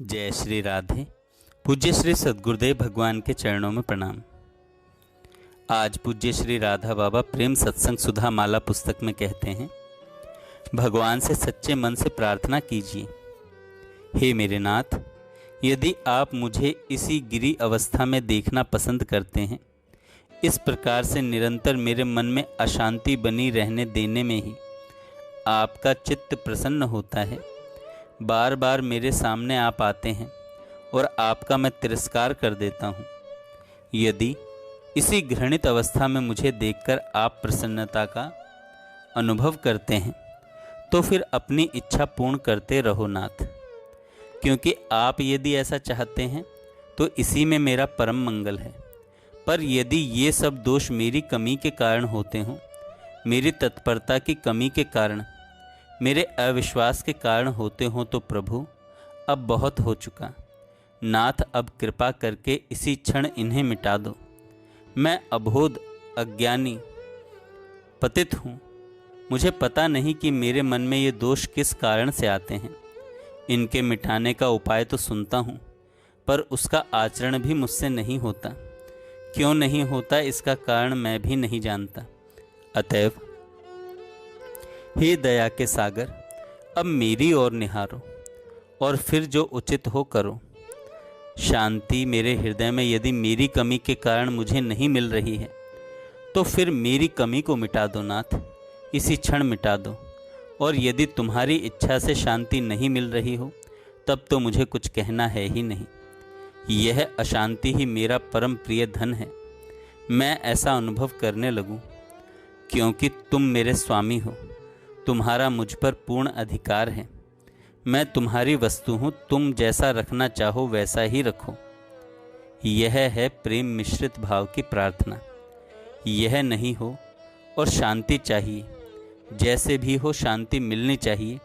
जय श्री राधे। पूज्य श्री सद्गुरुदेव भगवान के चरणों में प्रणाम। आज पूज्य श्री राधा बाबा प्रेम सत्संग सुधा माला पुस्तक में कहते हैं, भगवान से सच्चे मन से प्रार्थना कीजिए। हे मेरे नाथ, यदि आप मुझे इसी गिरी अवस्था में देखना पसंद करते हैं, इस प्रकार से निरंतर मेरे मन में अशांति बनी रहने देने में ही आपका चित्त प्रसन्न होता है, बार बार मेरे सामने आप आते हैं और आपका मैं तिरस्कार कर देता हूँ। यदि इसी घृणित अवस्था में मुझे देखकर आप प्रसन्नता का अनुभव करते हैं, तो फिर अपनी इच्छा पूर्ण करते रहो नाथ, क्योंकि आप यदि ऐसा चाहते हैं तो इसी में मेरा परम मंगल है। पर यदि ये सब दोष मेरी कमी के कारण होते हों, मेरी तत्परता की कमी के कारण, मेरे अविश्वास के कारण होते हों, तो प्रभु अब बहुत हो चुका नाथ, अब कृपा करके इसी क्षण इन्हें मिटा दो। मैं अबोध अज्ञानी पतित हूँ, मुझे पता नहीं कि मेरे मन में ये दोष किस कारण से आते हैं। इनके मिटाने का उपाय तो सुनता हूँ, पर उसका आचरण भी मुझसे नहीं होता। क्यों नहीं होता, इसका कारण मैं भी नहीं जानता। अतएव हे दया के सागर, अब मेरी ओर निहारो और फिर जो उचित हो करो। शांति मेरे हृदय में यदि मेरी कमी के कारण मुझे नहीं मिल रही है, तो फिर मेरी कमी को मिटा दो नाथ, इसी क्षण मिटा दो। और यदि तुम्हारी इच्छा से शांति नहीं मिल रही हो, तब तो मुझे कुछ कहना है ही नहीं। यह अशांति ही मेरा परम प्रिय धन है। मैं ऐसा अनुभव करने लगूं, क्योंकि तुम मेरे स्वामी हो, तुम्हारा मुझ पर पूर्ण अधिकार है। मैं तुम्हारी वस्तु हूँ, तुम जैसा रखना चाहो वैसा ही रखो। यह है प्रेम मिश्रित भाव की प्रार्थना। यह नहीं हो और शांति चाहिए, जैसे भी हो शांति मिलनी चाहिए,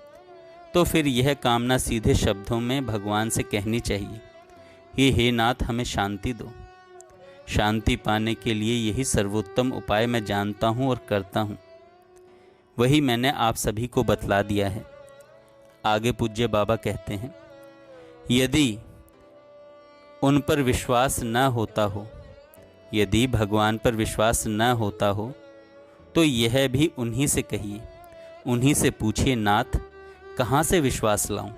तो फिर यह कामना सीधे शब्दों में भगवान से कहनी चाहिए, हे नाथ, हमें शांति दो। शांति पाने के लिए यही सर्वोत्तम उपाय मैं जानता हूँ और करता हूँ। वही मैंने आप सभी को बतला दिया है। आगे पूज्य बाबा कहते हैं, यदि उन पर विश्वास न होता हो, यदि भगवान पर विश्वास न होता हो, तो यह भी उन्हीं से कहिए, उन्हीं से पूछिए, नाथ कहाँ से विश्वास लाऊं?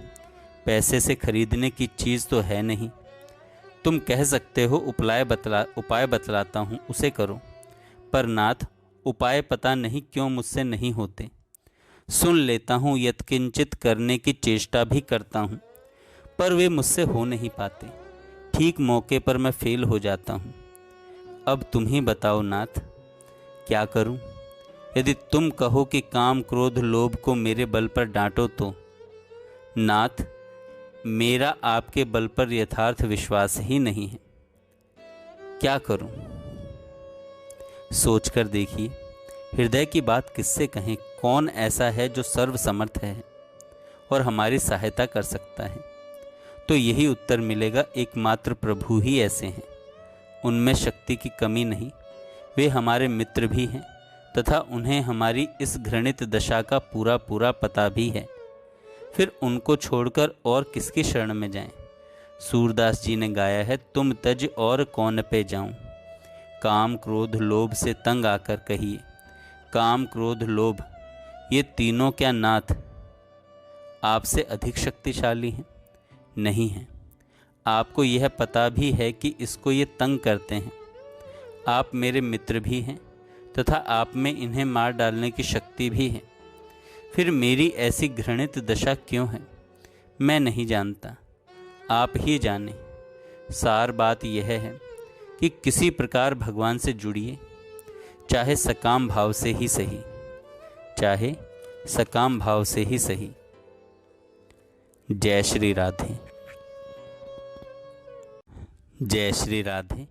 पैसे से खरीदने की चीज़ तो है नहीं। तुम कह सकते हो उपाय बतलाता हूँ, उसे करो। पर नाथ, उपाय पता नहीं क्यों मुझसे नहीं होते। सुन लेता हूँ, यत्किंचित करने की चेष्टा भी करता हूँ, पर वे मुझसे हो नहीं पाते। ठीक मौके पर मैं फेल हो जाता हूँ। अब तुम ही बताओ नाथ, क्या करूँ? यदि तुम कहो कि काम क्रोध लोभ को मेरे बल पर डांटो, तो नाथ मेरा आपके बल पर यथार्थ विश्वास ही नहीं है। क्या करूं? सोच कर देखिए, हृदय की बात किससे कहें? कौन ऐसा है जो सर्वसमर्थ है और हमारी सहायता कर सकता है? तो यही उत्तर मिलेगा, एकमात्र प्रभु ही ऐसे हैं। उनमें शक्ति की कमी नहीं। वे हमारे मित्र भी हैं तथा उन्हें हमारी इस घृणित दशा का पूरा पूरा पता भी है। फिर उनको छोड़कर और किसकी शरण में जाएं? सूरदास जी ने गाया है, तुम तज और कौन पे जाऊं। काम क्रोध लोभ से तंग आकर कहिए, काम क्रोध लोभ ये तीनों क्या नाथ आपसे अधिक शक्तिशाली हैं? नहीं हैं। आपको यह पता भी है कि इसको ये तंग करते हैं। आप मेरे मित्र भी हैं तथा आप में इन्हें मार डालने की शक्ति भी है। फिर मेरी ऐसी घृणित दशा क्यों है? मैं नहीं जानता, आप ही जाने। सार बात यह है कि किसी प्रकार भगवान से जुड़िए, चाहे सकाम भाव से ही सही, चाहे सकाम भाव से ही सही। जय श्री राधे। जय श्री राधे।